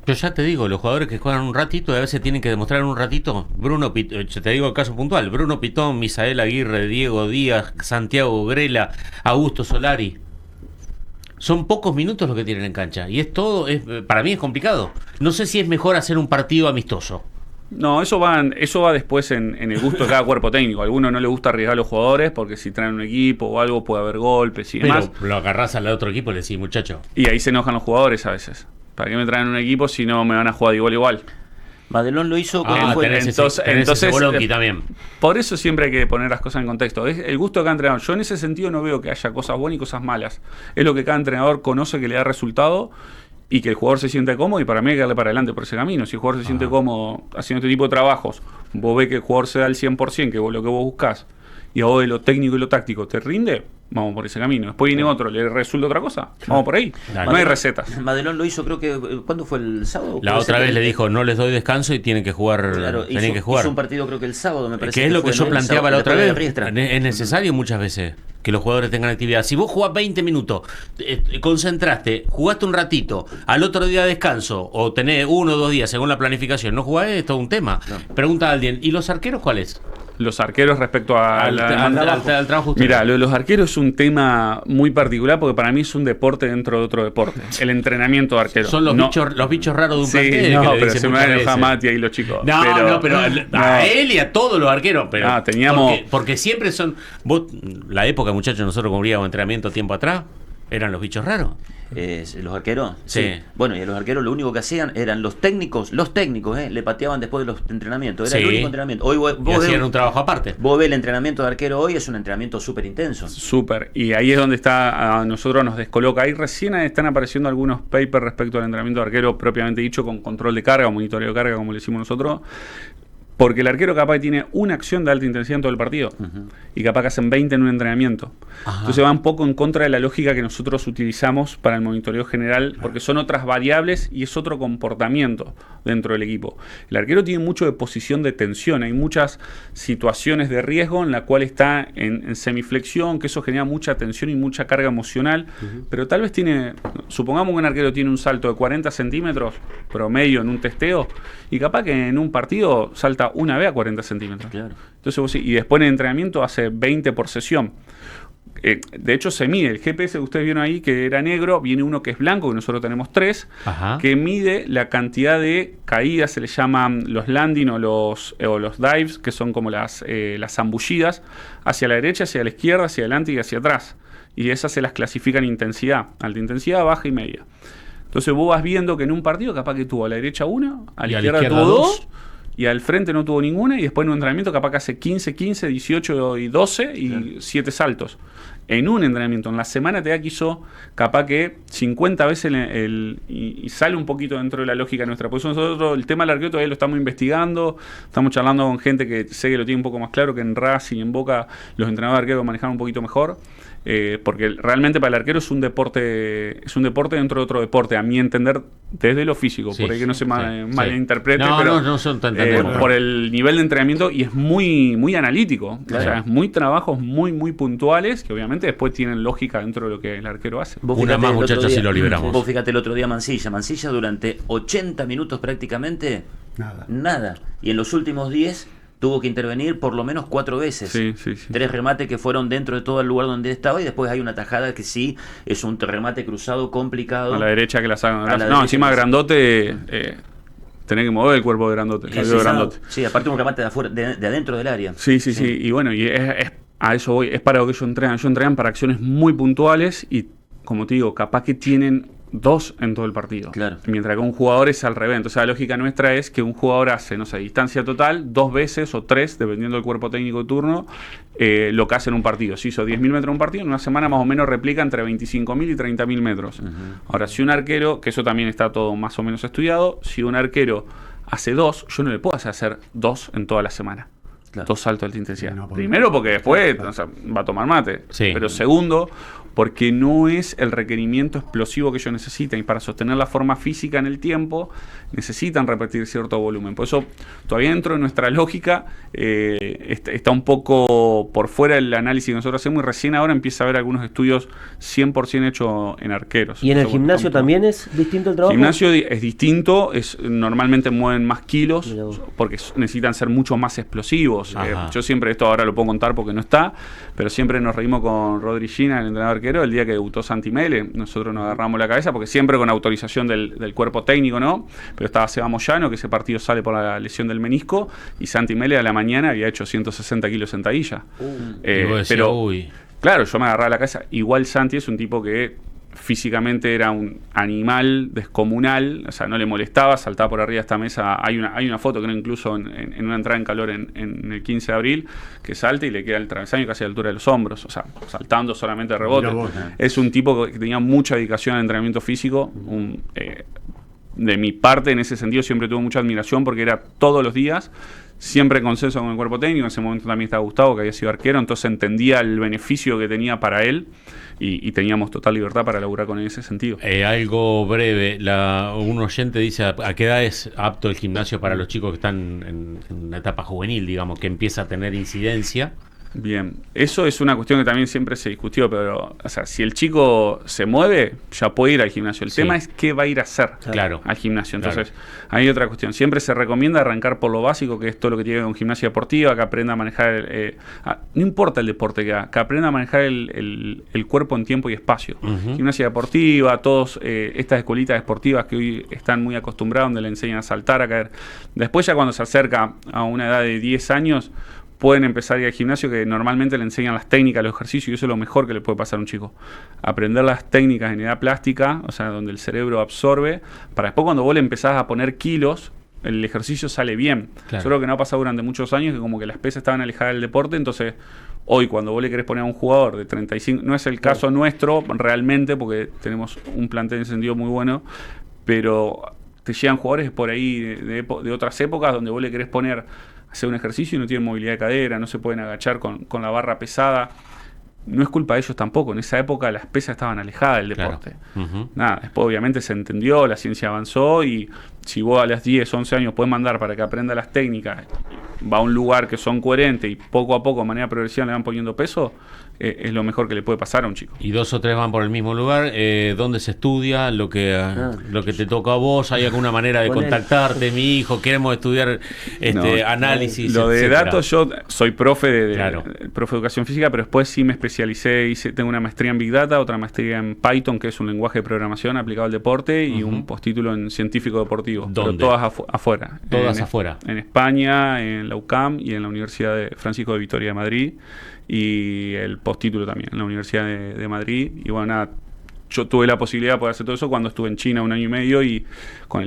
Yo ya te digo, los jugadores que juegan un ratito, a veces tienen que demostrar en un ratito. Bruno Pitón, te digo el caso puntual: Bruno Pitón, Misael Aguirre, Diego Díaz, Santiago Grela, Augusto Solari. Son pocos minutos los que tienen en cancha. Y es todo, para mí es complicado. No sé si es mejor hacer un partido amistoso. No, eso va después en el gusto de cada cuerpo técnico. A alguno no le gusta arriesgar a los jugadores porque si traen un equipo o algo puede haber golpes y demás. Pero lo agarrás al otro equipo y le decís, muchacho. Y ahí se enojan los jugadores a veces. ¿Para qué me traen un equipo si no me van a jugar de igual a igual? Madelón lo hizo con entonces también. Por eso siempre hay que poner las cosas en contexto. Es el gusto de cada entrenador. Yo en ese sentido no veo que haya cosas buenas y cosas malas. Es lo que cada entrenador conoce que le da resultado y que el jugador se siente cómodo, y para mí hay que darle para adelante por ese camino. Si el jugador se siente cómodo haciendo este tipo de trabajos, vos ves que el jugador se da el 100%, que vos lo que vos buscás, y a vos de lo técnico y lo táctico te rinde, vamos por ese camino. Después viene otro, le resulta otra cosa, vamos por ahí. No hay recetas. Madelón lo hizo, creo que, ¿cuándo fue? ¿El sábado? La otra vez le dijo, no les doy descanso y tienen que jugar. Claro, hizo un partido creo que el sábado, me parece. Que es lo que yo planteaba la otra vez. Es necesario muchas veces que los jugadores tengan actividad. Si vos jugás 20 minutos, concentraste, jugaste un ratito, al otro día descanso, o tenés 1 o 2 días según la planificación, no jugás, es todo un tema. No. Pregunta a alguien, ¿y los arqueros cuáles? Los arqueros respecto al trabajo. Mira, lo de los arqueros es un tema muy particular porque para mí es un deporte dentro de otro deporte. El entrenamiento de arquero. Son los bichos raros de un plantel. No, pero se me van a enojar Mati ahí los chicos. Pero a él y a todos los arqueros. Pero teníamos... porque siempre son... La época, muchachos, nosotros cubríamos entrenamiento tiempo atrás, eran los bichos raros. ¿Los arqueros? Sí. Bueno, y a los arqueros lo único que hacían eran los técnicos, le pateaban después de los entrenamientos. Era el único entrenamiento. Hoy vos hacían un trabajo aparte. Vos ves el entrenamiento de arquero hoy, es un entrenamiento súper intenso. Súper. Y ahí es donde a nosotros nos descoloca. Ahí recién están apareciendo algunos papers respecto al entrenamiento de arquero propiamente dicho, con control de carga o monitoreo de carga, como le decimos nosotros. Porque el arquero capaz que tiene una acción de alta intensidad en todo el partido y capaz que hacen 20 en un entrenamiento. Entonces va un poco en contra de la lógica que nosotros utilizamos para el monitoreo general, porque son otras variables y es otro comportamiento dentro del equipo. El arquero tiene mucho de posición de tensión, hay muchas situaciones de riesgo en la cual está en semiflexión, que eso genera mucha tensión y mucha carga emocional, pero tal vez supongamos que un arquero tiene un salto de 40 centímetros promedio en un testeo y capaz que en un partido salta una vez a 40 centímetros. Claro. Entonces y después en el entrenamiento hace 20 por sesión. De hecho se mide, el GPS que ustedes vieron ahí que era negro, viene uno que es blanco, que nosotros tenemos 3, que mide la cantidad de caídas, se le llaman los landing o los dives, que son como las zambullidas, hacia la derecha, hacia la izquierda, hacia adelante y hacia atrás. Y esas se las clasifica en intensidad, alta intensidad, baja y media. Entonces vos vas viendo que en un partido capaz que tuvo a la derecha 1, a la izquierda tuvo 2, y al frente no tuvo ninguna, y después en un entrenamiento capaz que hace 15, 18 y 12 y 7 saltos. En un entrenamiento, en la semana te da que hizo capaz que 50 veces y sale un poquito dentro de la lógica nuestra. Por eso nosotros el tema del arquero todavía lo estamos investigando, estamos charlando con gente que sé que lo tiene un poco más claro, que en Racing y en Boca los entrenadores de arquero manejan un poquito mejor. Porque realmente para el arquero es un deporte dentro de otro deporte, a mi entender, desde lo físico, por ahí que no se malinterprete, pero no son tan por el nivel de entrenamiento, y es muy, muy analítico, claro. O sea, es muy trabajos muy, muy puntuales, que obviamente después tienen lógica dentro de lo que el arquero hace. Una más, muchachos, si lo liberamos. Vos fíjate el otro día Mancilla durante 80 minutos prácticamente, nada. Y en los últimos 10 tuvo que intervenir por lo menos 4 veces. Sí. 3 remates que fueron dentro de todo el lugar donde estaba, y después hay una tajada que sí es un remate cruzado complicado. A la derecha que la sacan. Encima grandote, tenés que mover el cuerpo de grandote. Sí, aparte un remate de afuera, de adentro del área. Sí. Y bueno, y a eso voy, es para lo que ellos entrenan. Ellos entrenan para acciones muy puntuales y, como te digo, capaz que tienen 2 en todo el partido. Claro. Mientras que un jugador es al revés. Entonces la lógica nuestra es que un jugador hace, no sé, distancia total 2 veces o 3, dependiendo del cuerpo técnico de turno, lo que hace en un partido. Si hizo 10.000 metros en un partido, en una semana más o menos replica entre 25.000 y 30.000 metros. Ahora, si un arquero, que eso también está todo más o menos estudiado, si un arquero hace 2, yo no le puedo hacer 2 en toda la semana. Claro. 2 saltos de alta intensidad. No, porque- Primero porque después Claro. o sea, va a tomar mate. Sí. Pero segundo, porque no es el requerimiento explosivo que ellos necesitan. Y para sostener la forma física en el tiempo, necesitan repetir cierto volumen. Por eso, todavía dentro de nuestra lógica, está un poco por fuera del análisis que nosotros hacemos. Y recién ahora empieza a haber algunos estudios 100% hechos en arqueros. ¿Y en el Eso, gimnasio estamos- también es distinto el trabajo? Gimnasio es distinto, normalmente mueven más kilos Mirá vos. porque necesitan ser mucho más explosivos. Ajá. Yo siempre, esto ahora lo puedo contar porque no está, pero siempre nos reímos con Rodri Gina, el entrenador arquero, el día que debutó Santi Mele. Nosotros nos agarramos la cabeza porque siempre con autorización del cuerpo técnico, ¿no? Pero estaba Seba Moyano, que ese partido sale por la lesión del menisco, y Santi Mele a la mañana había hecho 160 kilos sentadilla. Y vos decías, Pero uy. claro, yo me agarraba la cabeza. Igual Santi es un tipo que físicamente era un animal descomunal, o sea, no le molestaba, saltaba por arriba de esta mesa. Hay una foto, creo, incluso en una entrada en calor en el 15 de abril, que salta y le queda el travesaño casi a la altura de los hombros, o sea, saltando solamente de rebote. Mirá vos, Es un tipo que tenía mucha dedicación al entrenamiento físico. De mi parte, en ese sentido, siempre tuve mucha admiración porque era todos los días, siempre en consenso con el cuerpo técnico. En ese momento también estaba Gustavo, que había sido arquero, entonces entendía el beneficio que tenía para él y teníamos total libertad para laburar con él en ese sentido. Algo breve, un oyente dice, ¿a qué edad es apto el gimnasio para los chicos que están en una etapa juvenil, digamos, que empieza a tener incidencia? Bien, eso es una cuestión que también siempre se discutió, pero o sea, si el chico se mueve, ya puede ir al gimnasio. El Sí. tema es qué va a ir a hacer Claro. al gimnasio. Entonces, hay otra cuestión. Siempre se recomienda arrancar por lo básico, que es todo lo que tiene que ver con gimnasia deportiva, que aprenda a manejar, no importa el deporte que haga, que aprenda a manejar el cuerpo en tiempo y espacio. Ujú. Gimnasia deportiva, todos estas escuelitas deportivas que hoy están muy acostumbrados, donde le enseñan a saltar, a caer. Después ya cuando se acerca a una edad de 10 años, pueden empezar a ir al gimnasio, que normalmente le enseñan las técnicas, los ejercicios, y eso es lo mejor que le puede pasar a un chico. Aprender las técnicas en edad plástica, o sea, donde el cerebro absorbe, para después cuando vos le empezás a poner kilos, el ejercicio sale bien. Claro. Yo creo que no ha pasado durante muchos años, que como que las pesas estaban alejadas del deporte, entonces hoy cuando vos le querés poner a un jugador de 35, no es el caso nuestro realmente, porque tenemos un plantel en ese sentido muy bueno, pero te llegan jugadores por ahí de otras épocas donde vos le querés poner hacer un ejercicio y no tienen movilidad de cadera, no se pueden agachar con la barra pesada. No es culpa de ellos tampoco, en esa época las pesas estaban alejadas del Claro. deporte. Ujú. Nada, después obviamente se entendió, la ciencia avanzó y si vos a las 10, 11 años puedes mandar para que aprenda las técnicas, va a un lugar que son coherentes y poco a poco, de manera progresiva, le van poniendo peso, es lo mejor que le puede pasar a un chico. Y 2 o 3 van por el mismo lugar. ¿Dónde se estudia? Lo que te toca a vos. ¿Hay alguna manera de Con él. contactarte? Mi hijo, queremos estudiar No, análisis. Lo de etcétera. datos, yo soy profe Claro. profe de educación física, pero después sí me especialicé, tengo una maestría en Big Data, otra maestría en Python, que es un lenguaje de programación aplicado al deporte, y un postítulo en científico deportivo. ¿Dónde? Pero todas afuera. Todas afuera. En España, en la UCAM y en la Universidad de Francisco de Vitoria de Madrid, y el postítulo también en la Universidad de Madrid. Y bueno, nada, yo tuve la posibilidad de poder hacer todo eso cuando estuve en China 1 año y medio y por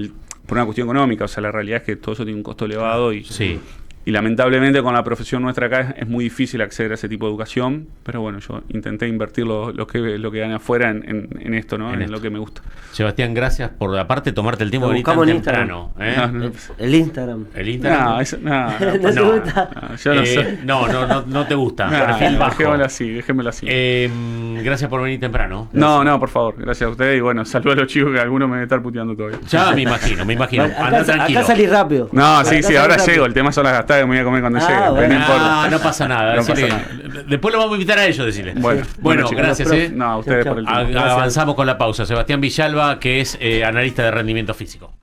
una cuestión económica. O sea, la realidad es que todo eso tiene un costo elevado y Sí. Y lamentablemente con la profesión nuestra acá es muy difícil acceder a ese tipo de educación, pero bueno, yo intenté invertir lo que gané afuera en esto, ¿no? En En esto. lo que me gusta. Sebastián, gracias por aparte tomarte el tiempo Lo de venir tan buscamos en temprano. No, El Instagram. El Instagram. ¿No te No. gusta? Yo no sé. No te gusta. Nah, Perfil bajo. Dejémoslo así. Gracias por venir temprano. No, por favor, gracias a ustedes y bueno, saludos a los chicos que algunos me deben estar puteando todavía. Ya me imagino. Anda tranquilo. Acá salís rápido. No, sí, Acá sí, ahora salís llego, rápido. el tema son las gastadas que me voy a comer cuando Ah, llegue, pero bueno. no importa. No pasa nada. No decile pasa que- Después lo vamos a invitar a ellos, decirle. Bueno, chicos, gracias. profe. No, a ustedes Chao, por el chao. tiempo. Avanzamos con la pausa. Sebastián Villalba, que es analista de rendimiento físico.